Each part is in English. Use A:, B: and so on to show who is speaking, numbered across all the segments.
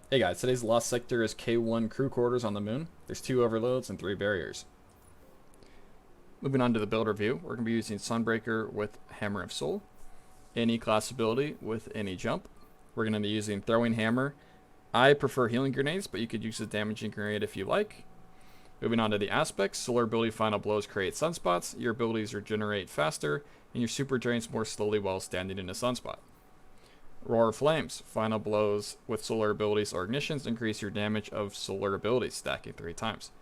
A: Hey guys, today's lost sector is K1 crew quarters on the moon. There's 2 overloads and 3 barriers. Moving on to the build review, we're going to be using Sunbreaker with Hammer of Soul, any class ability with any jump. We're going to be using Throwing Hammer. I prefer healing grenades, but you could use a damaging grenade if you like. Moving on to the aspects, solar ability final blows create sunspots, your abilities regenerate faster, and your super drains more slowly while standing in a sunspot. Roar of Flames, final blows with solar abilities or ignitions increase your damage of solar abilities, stacking 3 times.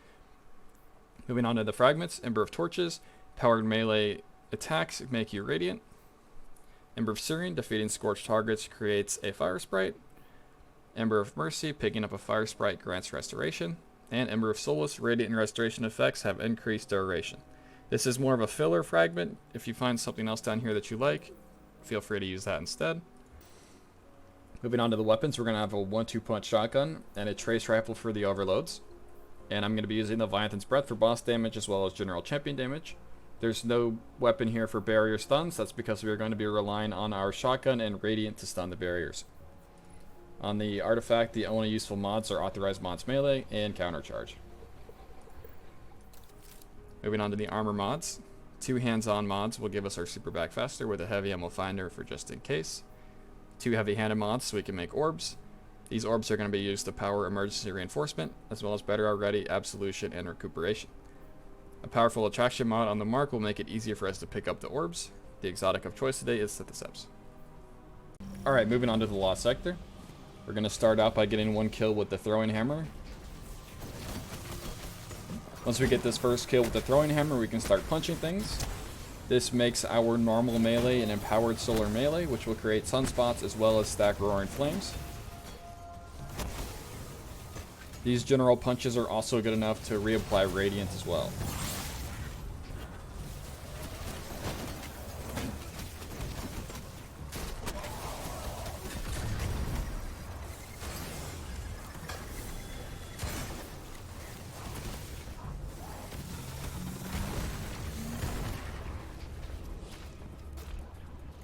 A: Moving on to the fragments, Ember of Torches, powered melee attacks make you radiant. Ember of Syrian, defeating scorched targets creates a fire sprite. Ember of Mercy, picking up a fire sprite grants restoration. And Ember of Solace, radiant and restoration effects have increased duration. This is more of a filler fragment. If you find something else down here that you like, feel free to use that instead. Moving on to the weapons, we're going to have a 1-2 punch shotgun and a trace rifle for the overloads. And I'm going to be using the Leviathan's Breath for boss damage as well as general champion damage. There's no weapon here for barrier stuns. That's because we are going to be relying on our shotgun and radiant to stun the barriers. On the artifact, the only useful mods are authorized mods melee and countercharge. Moving on to the armor mods. 2 hands-on mods will give us our super back faster with a heavy ammo finder for just in case. 2 heavy-handed mods so we can make orbs. These orbs are going to be used to power emergency reinforcement, as well as better already, absolution, and recuperation. A powerful attraction mod on the mark will make it easier for us to pick up the orbs. The exotic of choice today is Sithiceps. Alright, moving on to the lost sector. We're going to start out by getting 1 kill with the throwing hammer. Once we get this first kill with the throwing hammer, we can start punching things. This makes our normal melee an empowered solar melee, which will create sunspots as well as stack roaring flames. These general punches are also good enough to reapply radiant as well.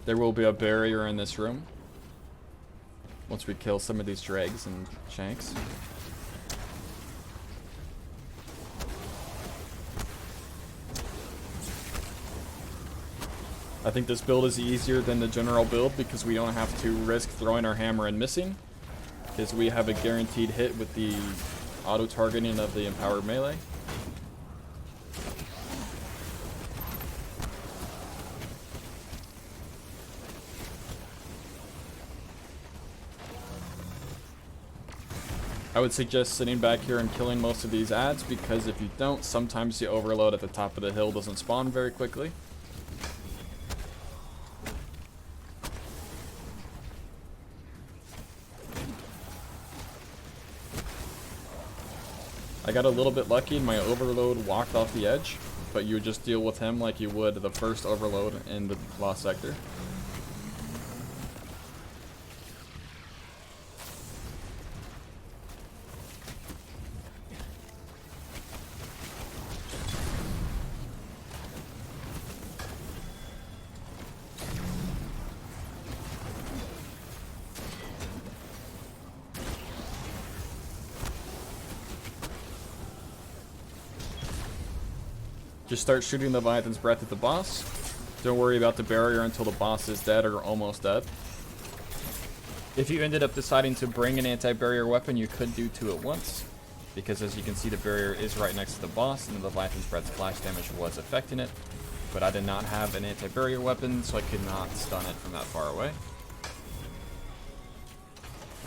A: There will be a barrier in this room once we kill some of these dregs and shanks. I think this build is easier than the general build because we don't have to risk throwing our hammer and missing, because we have a guaranteed hit with the auto targeting of the empowered melee. I would suggest sitting back here and killing most of these adds, because if you don't, sometimes the overload at the top of the hill doesn't spawn very quickly. I got a little bit lucky and my overload walked off the edge, but you would just deal with him like you would the first overload in the lost sector. Just start shooting the Leviathan's Breath at the boss. Don't worry about the barrier until the boss is dead or almost dead. If you ended up deciding to bring an anti-barrier weapon, you could do 2 at once, because as you can see, the barrier is right next to the boss and the Leviathan's Breath's flash damage was affecting it. But I did not have an anti-barrier weapon, so I could not stun it from that far away.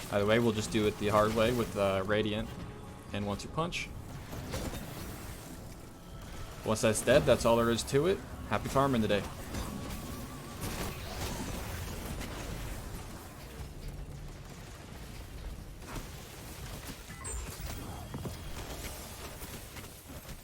A: Either way, we'll just do it the hard way with Radiant and 1-2 punch. Once that's dead, that's all there is to it. Happy farming today.